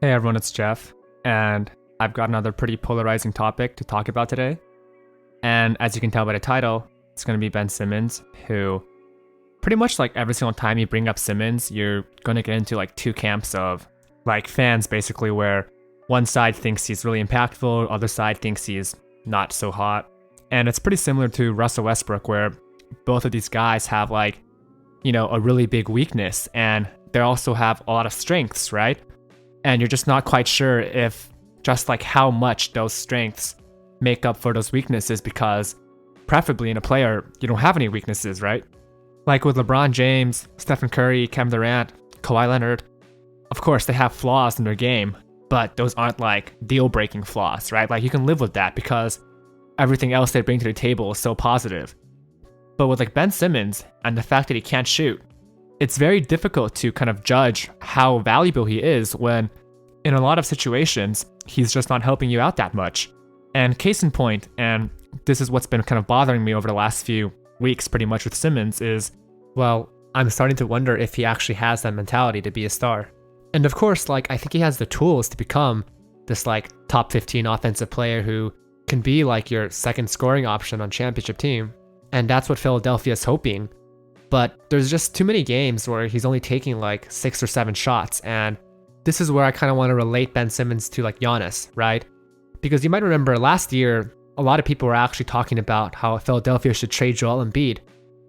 Hey everyone, it's Jeff, and I've got another pretty polarizing topic to talk about today. And as you can tell by the title, it's going to be Ben Simmons, who pretty much like every single time you bring up Simmons, you're going to get into like two camps of like fans basically, where one side thinks he's really impactful, other side thinks he's not so hot. And it's pretty similar to Russell Westbrook, where both of these guys have like, a really big weakness, and they also have a lot of strengths, right? And you're just not quite sure if just like how much those strengths make up for those weaknesses, because preferably in a player, you don't have any weaknesses, right? Like with LeBron James, Stephen Curry, Kevin Durant, Kawhi Leonard, of course they have flaws in their game, but those aren't like deal-breaking flaws, right? Like you can live with that because everything else they bring to the table is so positive. But with like Ben Simmons and the fact that he can't shoot, it's very difficult to kind of judge how valuable he is when, in a lot of situations, he's just not helping you out that much. And case in point, and this is what's been kind of bothering me over the last few weeks pretty much with Simmons, is, well, I'm starting to wonder if he actually has that mentality to be a star. And of course, like, I think he has the tools to become this like top 15 offensive player who can be like your second scoring option on championship team. And that's what Philadelphia is hoping. But there's just too many games where he's only taking like 6 or 7 shots. And this is where I kind of want to relate Ben Simmons to like Giannis, right? Because you might remember last year, a lot of people were actually talking about how Philadelphia should trade Joel Embiid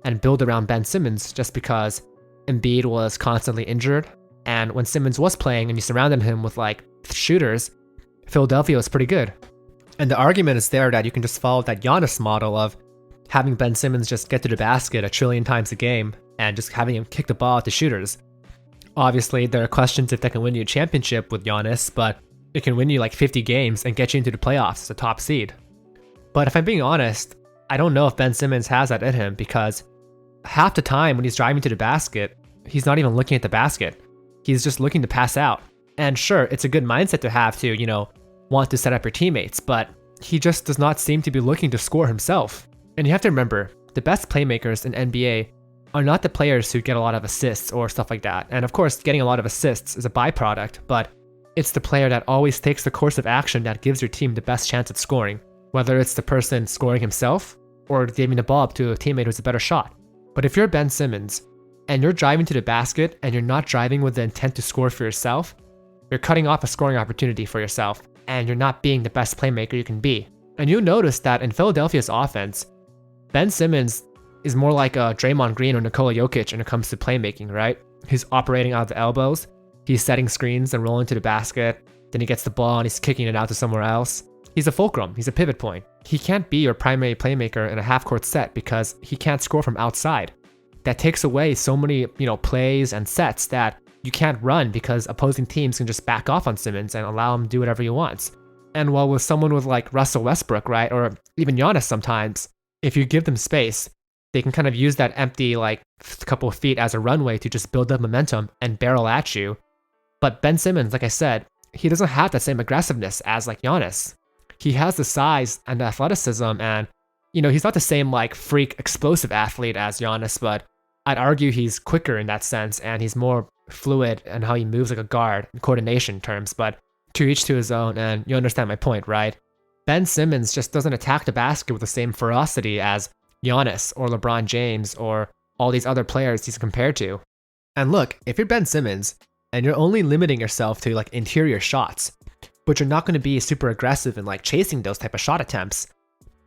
and build around Ben Simmons, just because Embiid was constantly injured. And when Simmons was playing and you surrounded him with like shooters, Philadelphia was pretty good. And the argument is there that you can just follow that Giannis model of having Ben Simmons just get to the basket a trillion times a game and just having him kick the ball at the shooters. Obviously, there are questions if that can win you a championship with Giannis, but it can win you like 50 games and get you into the playoffs as a top seed. But if I'm being honest, I don't know if Ben Simmons has that in him, because half the time when he's driving to the basket, he's not even looking at the basket. He's just looking to pass out. And sure, it's a good mindset to have to, want to set up your teammates, but he just does not seem to be looking to score himself. And you have to remember, the best playmakers in NBA are not the players who get a lot of assists or stuff like that. And of course, getting a lot of assists is a byproduct, but it's the player that always takes the course of action that gives your team the best chance at scoring, whether it's the person scoring himself or giving the ball up to a teammate who's a better shot. But if you're Ben Simmons and you're driving to the basket and you're not driving with the intent to score for yourself, you're cutting off a scoring opportunity for yourself, and you're not being the best playmaker you can be. And you'll notice that in Philadelphia's offense, Ben Simmons is more like a Draymond Green or Nikola Jokic when it comes to playmaking, right? He's operating out of the elbows, he's setting screens and rolling to the basket, then he gets the ball and he's kicking it out to somewhere else. He's a fulcrum, he's a pivot point. He can't be your primary playmaker in a half-court set because he can't score from outside. That takes away so many, plays and sets that you can't run because opposing teams can just back off on Simmons and allow him to do whatever he wants. And while with someone with like Russell Westbrook, right, or even Giannis sometimes, if you give them space, they can kind of use that empty like couple of feet as a runway to just build up momentum and barrel at you. But Ben Simmons, like I said, he doesn't have that same aggressiveness as like Giannis. He has the size and the athleticism, and he's not the same like freak explosive athlete as Giannis, but I'd argue he's quicker in that sense, and he's more fluid in how he moves like a guard in coordination terms. But to each to his own, and you understand my point, right? Ben Simmons just doesn't attack the basket with the same ferocity as Giannis or LeBron James or all these other players he's compared to. And look, if you're Ben Simmons and you're only limiting yourself to like interior shots, but you're not going to be super aggressive in like chasing those type of shot attempts,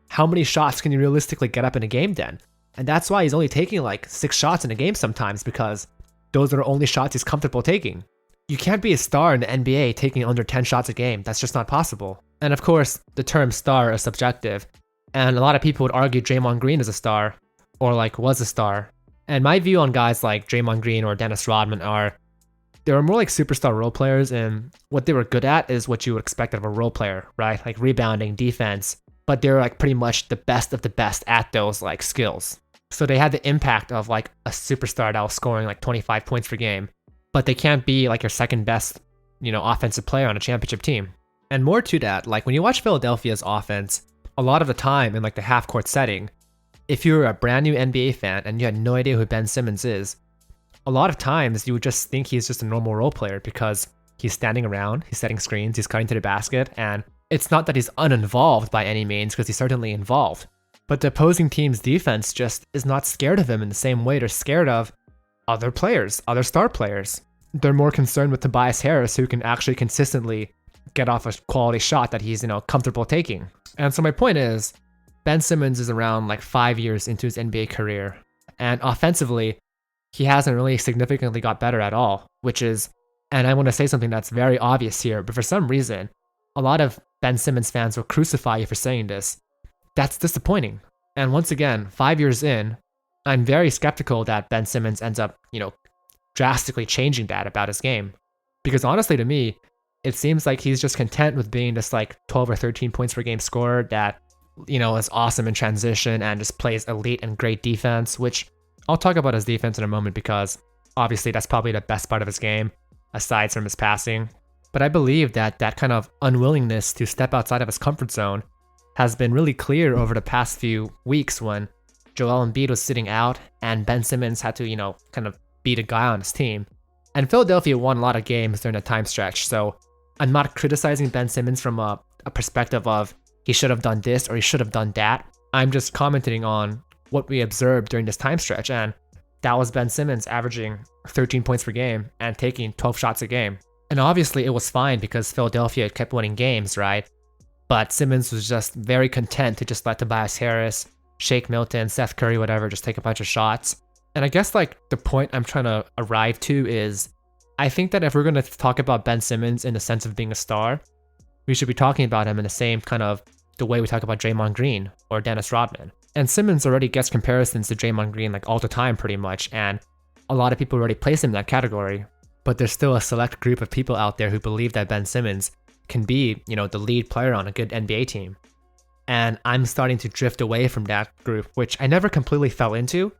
how many shots can you realistically get up in a game then? And that's why he's only taking like 6 shots in a game sometimes, because those are the only shots he's comfortable taking. You can't be a star in the NBA taking under 10 shots a game. That's just not possible. And of course, the term star is subjective. And a lot of people would argue Draymond Green is a star, or like was a star. And my view on guys like Draymond Green or Dennis Rodman are, they were more like superstar role players, and what they were good at is what you would expect of a role player, right? Like rebounding, defense. But they're like pretty much the best of the best at those like skills. So they had the impact of like a superstar that was scoring like 25 points per game, but they can't be like your second best, offensive player on a championship team. And more to that, like when you watch Philadelphia's offense, a lot of the time in like the half-court setting, if you're a brand new NBA fan and you had no idea who Ben Simmons is, a lot of times you would just think he's just a normal role player because he's standing around, he's setting screens, he's cutting to the basket, and it's not that he's uninvolved by any means, because he's certainly involved. But the opposing team's defense just is not scared of him in the same way they're scared of other players, other star players. They're more concerned with Tobias Harris, who can actually consistently get off a quality shot that he's, comfortable taking. And so my point is, Ben Simmons is around like 5 years into his NBA career, and offensively, he hasn't really significantly got better at all, which is, and I want to say something that's very obvious here, but for some reason, a lot of Ben Simmons fans will crucify you for saying this. That's disappointing. And once again, 5 years in, I'm very skeptical that Ben Simmons ends up, drastically changing that about his game. Because honestly, to me, it seems like he's just content with being this like 12 or 13 points per game scorer that, is awesome in transition and just plays elite and great defense, which I'll talk about his defense in a moment because obviously that's probably the best part of his game, aside from his passing. But I believe that that kind of unwillingness to step outside of his comfort zone has been really clear over the past few weeks when Joel Embiid was sitting out and Ben Simmons had to, kind of beat a guy on his team. And Philadelphia won a lot of games during the time stretch, so I'm not criticizing Ben Simmons from a perspective of he should have done this or he should have done that. I'm just commenting on what we observed during this time stretch, and that was Ben Simmons averaging 13 points per game and taking 12 shots a game. And obviously it was fine because Philadelphia kept winning games, right? But Simmons was just very content to just let Tobias Harris, Shake Milton, Seth Curry, whatever, just take a bunch of shots. And I guess like the point I'm trying to arrive to is, I think that if we're going to talk about Ben Simmons in the sense of being a star, we should be talking about him in the same kind of the way we talk about Draymond Green or Dennis Rodman. And Simmons already gets comparisons to Draymond Green like all the time pretty much, and a lot of people already place him in that category. But there's still a select group of people out there who believe that Ben Simmons can be, the lead player on a good NBA team. And I'm starting to drift away from that group, which I never completely fell into,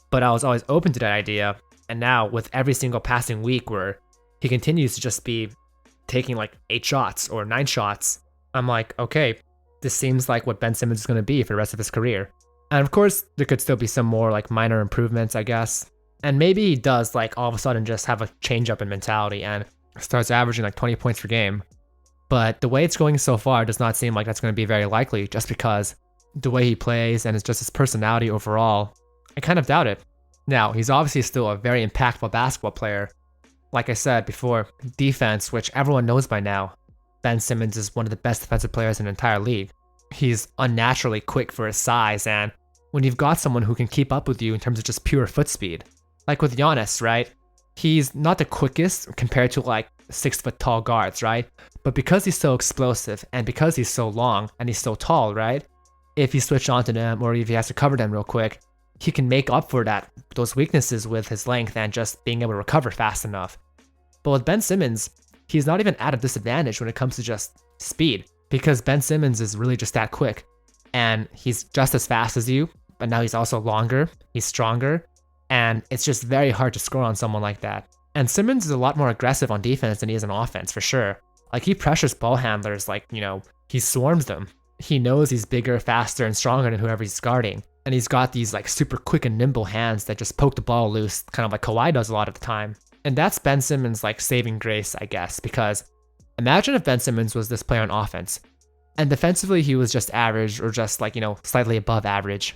but I was always open to that idea. And now with every single passing week where he continues to just be taking like 8 shots or 9 shots, I'm like, okay, this seems like what Ben Simmons is going to be for the rest of his career. And of course, there could still be some more like minor improvements, I guess. And maybe he does like all of a sudden just have a change up in mentality and starts averaging like 20 points per game. But the way it's going so far does not seem like that's going to be very likely, just because the way he plays and it's just his personality overall, I kind of doubt it. Now, he's obviously still a very impactful basketball player. Like I said before, defense, which everyone knows by now, Ben Simmons is one of the best defensive players in the entire league. He's unnaturally quick for his size, and when you've got someone who can keep up with you in terms of just pure foot speed, like with Giannis, right? He's not the quickest compared to like 6 foot tall guards, right? But because he's so explosive and because he's so long and he's so tall, right? If you switch onto them or if he has to cover them real quick, he can make up for those weaknesses with his length and just being able to recover fast enough. But with Ben Simmons, he's not even at a disadvantage when it comes to just speed, because Ben Simmons is really just that quick. And he's just as fast as you, but now he's also longer, he's stronger, and it's just very hard to score on someone like that. And Simmons is a lot more aggressive on defense than he is on offense, for sure. Like, he pressures ball handlers like, he swarms them. He knows he's bigger, faster, and stronger than whoever he's guarding. And he's got these like super quick and nimble hands that just poke the ball loose, kind of like Kawhi does a lot of the time. And that's Ben Simmons' like saving grace, I guess, because imagine if Ben Simmons was this player on offense, and defensively he was just average or just like, slightly above average.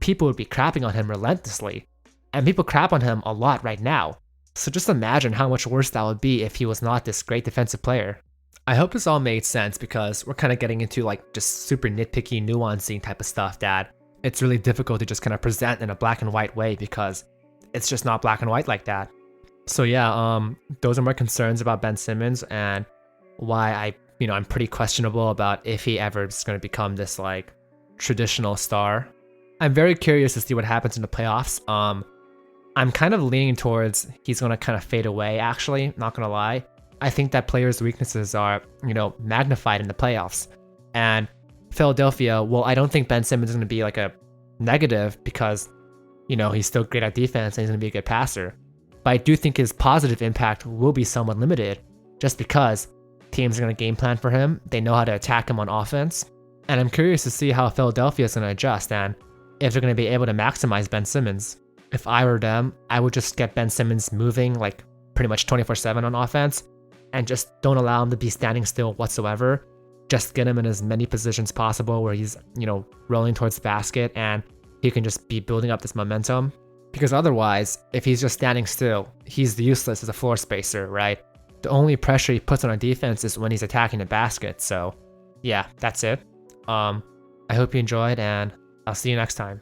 People would be crapping on him relentlessly, and people crap on him a lot right now. So just imagine how much worse that would be if he was not this great defensive player. I hope this all made sense, because we're kind of getting into like just super nitpicky, nuancing type of stuff that it's really difficult to just kind of present in a black and white way, because it's just not black and white like that. So yeah, those are my concerns about Ben Simmons and why I'm pretty questionable about if he ever is going to become this like traditional star. I'm very curious to see what happens in the playoffs. I'm kind of leaning towards he's going to kind of fade away, actually, not going to lie. I think that players' weaknesses are, magnified in the playoffs. And Philadelphia, well, I don't think Ben Simmons is going to be like a negative because, he's still great at defense and he's going to be a good passer. But I do think his positive impact will be somewhat limited just because teams are going to game plan for him. They know how to attack him on offense. And I'm curious to see how Philadelphia is going to adjust and if they're going to be able to maximize Ben Simmons. If I were them, I would just get Ben Simmons moving like pretty much 24/7 on offense and just don't allow him to be standing still whatsoever. Just get him in as many positions possible where he's, rolling towards the basket and he can just be building up this momentum. Because otherwise, if he's just standing still, he's useless as a floor spacer, right? The only pressure he puts on our defense is when he's attacking the basket. So yeah, that's it. I hope you enjoyed, and I'll see you next time.